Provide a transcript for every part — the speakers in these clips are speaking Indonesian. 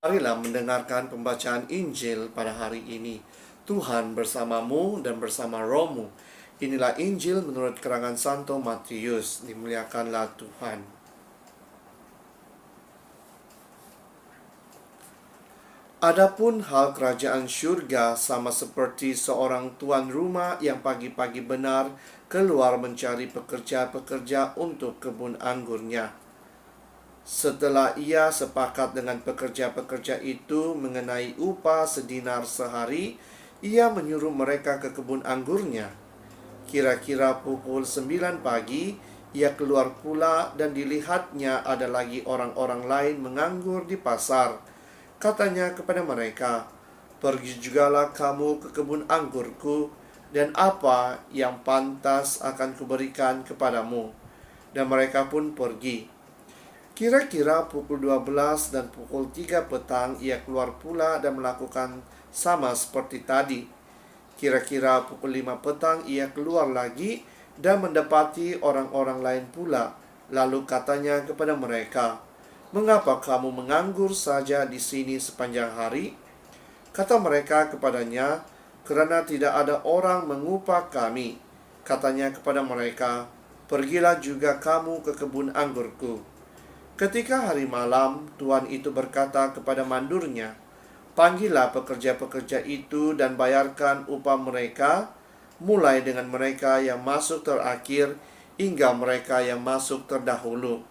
Marilah mendengarkan pembacaan Injil pada hari ini. Tuhan bersamamu dan bersama rohmu. Inilah Injil menurut karangan Santo Matius. Dimuliakanlah Tuhan. Adapun hal kerajaan syurga sama seperti seorang tuan rumah yang pagi-pagi benar keluar mencari pekerja-pekerja untuk kebun anggurnya. Setelah ia sepakat dengan pekerja-pekerja itu mengenai upah sedinar sehari, ia menyuruh mereka ke kebun anggurnya. Kira-kira pukul 9 pagi, ia keluar pula dan dilihatnya ada lagi orang-orang lain menganggur di pasar. Katanya kepada mereka, "Pergi jugalah kamu ke kebun anggurku, dan apa yang pantas akan kuberikan kepadamu." Dan mereka pun pergi. Kira-kira pukul 12 dan pukul 3 petang ia keluar pula dan melakukan sama seperti tadi. Kira-kira pukul 5 petang ia keluar lagi dan mendapati orang-orang lain pula. Lalu katanya kepada mereka, "Mengapa kamu menganggur saja di sini sepanjang hari?" Kata mereka kepadanya, "Karena tidak ada orang mengupah kami." Katanya kepada mereka, "Pergilah juga kamu ke kebun anggurku." Ketika hari malam, tuan itu berkata kepada mandurnya, "Panggillah pekerja-pekerja itu dan bayarkan upah mereka, mulai dengan mereka yang masuk terakhir hingga mereka yang masuk terdahulu."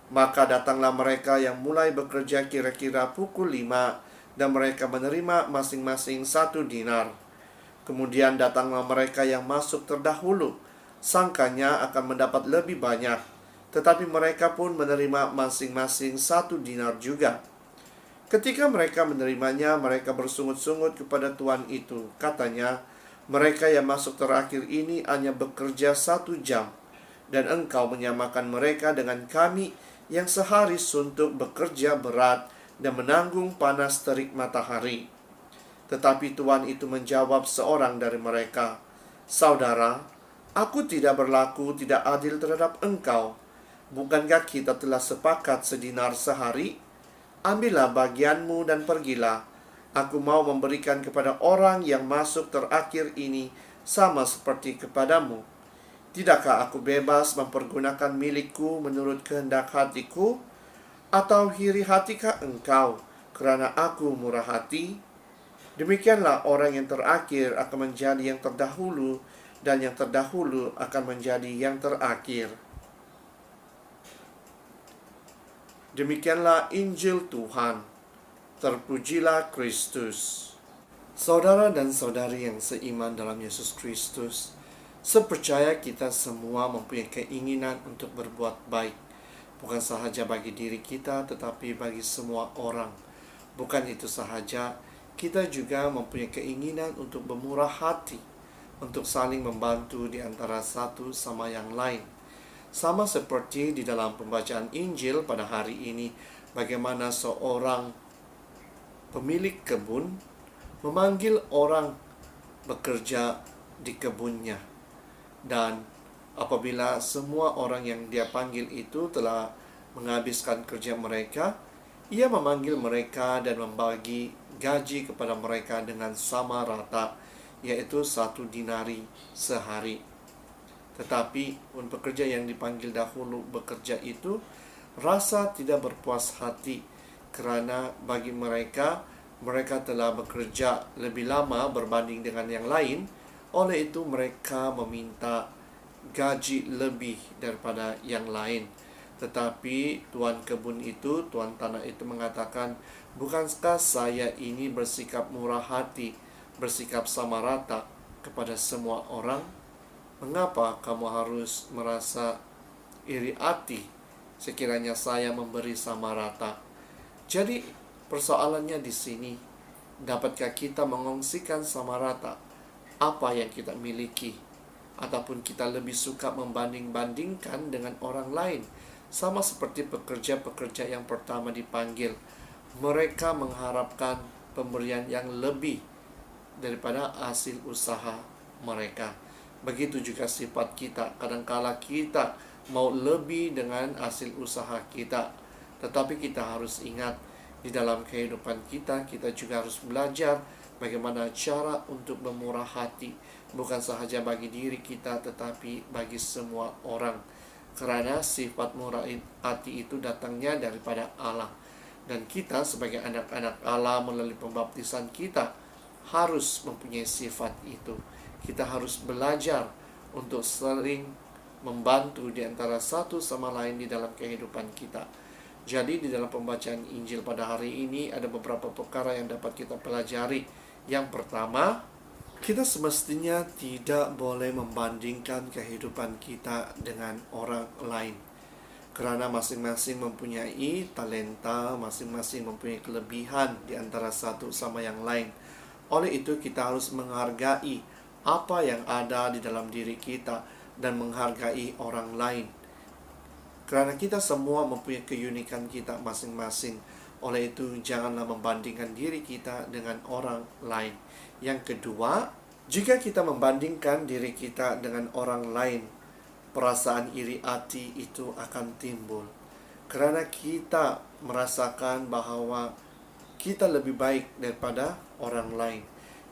Maka datanglah mereka yang mulai bekerja kira-kira pukul 5, dan mereka menerima masing-masing 1 dinar. Kemudian datanglah mereka yang masuk terdahulu, sangkanya akan mendapat lebih banyak, tetapi mereka pun menerima masing-masing 1 dinar juga. Ketika mereka menerimanya, mereka bersungut-sungut kepada tuan itu. Katanya, "Mereka yang masuk terakhir ini hanya bekerja 1 jam, dan engkau menyamakan mereka dengan kami yang sehari suntuk bekerja berat dan menanggung panas terik matahari." Tetapi tuan itu menjawab seorang dari mereka, "Saudara, aku tidak berlaku tidak adil terhadap engkau. Bukankah kita telah sepakat sedinar sehari? Ambillah bagianmu dan pergilah. Aku mau memberikan kepada orang yang masuk terakhir ini sama seperti kepadamu. Tidakkah aku bebas mempergunakan milikku menurut kehendak hatiku? Atau iri hatikah engkau karena aku murah hati?" Demikianlah orang yang terakhir akan menjadi yang terdahulu, dan yang terdahulu akan menjadi yang terakhir. Demikianlah Injil Tuhan. Terpujilah Kristus. Saudara dan saudari yang seiman dalam Yesus Kristus, sepercaya kita semua mempunyai keinginan untuk berbuat baik, bukan sahaja bagi diri kita, tetapi bagi semua orang. Bukan itu sahaja, kita juga mempunyai keinginan untuk bermurah hati, untuk saling membantu di antara satu sama yang lain. Sama seperti di dalam pembacaan Injil pada hari ini, bagaimana seorang pemilik kebun memanggil orang bekerja di kebunnya. Dan apabila semua orang yang dia panggil itu telah menghabiskan kerja mereka, ia memanggil mereka dan membagi gaji kepada mereka dengan sama rata, yaitu 1 dinari sehari. Tetapi pun pekerja yang dipanggil dahulu bekerja itu rasa tidak berpuas hati, karena bagi mereka telah bekerja lebih lama berbanding dengan yang lain. Oleh itu mereka meminta gaji lebih daripada yang lain. Tetapi tuan kebun itu, tuan tanah itu mengatakan, "Bukankah saya ini bersikap murah hati, bersikap sama rata kepada semua orang? Mengapa kamu harus merasa iri hati sekiranya saya memberi sama rata?" Jadi persoalannya di sini, dapatkah kita mengongsikan sama rata apa yang kita miliki, ataupun kita lebih suka membanding-bandingkan dengan orang lain? Sama seperti pekerja-pekerja yang pertama dipanggil, mereka mengharapkan pemberian yang lebih daripada hasil usaha mereka. Begitu juga sifat kita. Kadangkala kita mau lebih dengan hasil usaha kita, tetapi kita harus ingat, Di dalam kehidupan kita, kita juga harus belajar bagaimana cara untuk memurah hati, bukan sahaja bagi diri kita, tetapi bagi semua orang. Karena sifat murah hati itu datangnya daripada Allah. Dan kita sebagai anak-anak Allah melalui pembaptisan kita harus mempunyai sifat itu. Kita harus belajar untuk sering membantu di antara satu sama lain di dalam kehidupan kita. Jadi di dalam pembacaan Injil pada hari ini ada beberapa perkara yang dapat kita pelajari. Yang pertama, kita semestinya tidak boleh membandingkan kehidupan kita dengan orang lain. Karena masing-masing mempunyai talenta, masing-masing mempunyai kelebihan di antara satu sama yang lain. Oleh itu kita harus menghargai apa yang ada di dalam diri kita dan menghargai orang lain. Karena kita semua mempunyai keunikan kita masing-masing. Oleh itu janganlah membandingkan diri kita dengan orang lain. Yang kedua, jika kita membandingkan diri kita dengan orang lain, perasaan iri hati itu akan timbul. Karena kita merasakan bahwa kita lebih baik daripada orang lain.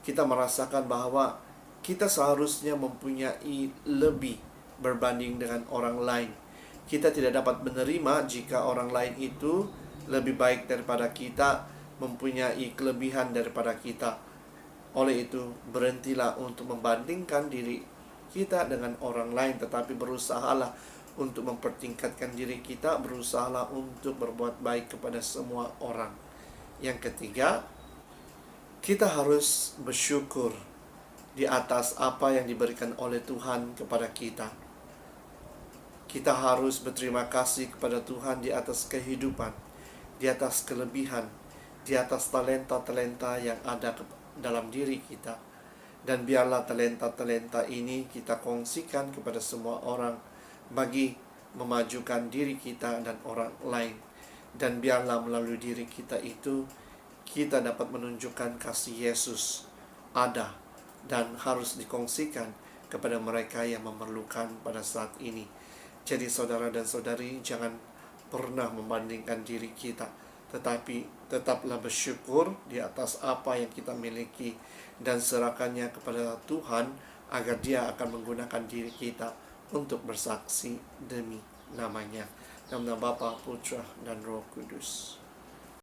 Kita merasakan bahwa kita seharusnya mempunyai lebih berbanding dengan orang lain. Kita tidak dapat menerima jika orang lain itu lebih baik daripada kita, mempunyai kelebihan daripada kita. Oleh itu, berhentilah untuk membandingkan diri kita dengan orang lain, tetapi berusahalah untuk mempertingkatkan diri kita, berusahalah untuk berbuat baik kepada semua orang. Yang ketiga, kita harus bersyukur di atas apa yang diberikan oleh Tuhan kepada kita. Kita harus berterima kasih kepada Tuhan di atas kehidupan, di atas kelebihan, di atas talenta-talenta yang ada dalam diri kita. Dan biarlah talenta-talenta ini kita kongsikan kepada semua orang bagi memajukan diri kita dan orang lain. Dan biarlah melalui diri kita itu kita dapat menunjukkan kasih Yesus ada dan harus dikongsikan kepada mereka yang memerlukan pada saat ini. Jadi saudara dan saudari, jangan pernah membandingkan diri kita, tetapi tetaplah bersyukur di atas apa yang kita miliki dan serahkannya kepada Tuhan agar Dia akan menggunakan diri kita untuk bersaksi demi namanya. Dalam nama Bapa, Putra, dan Roh Kudus.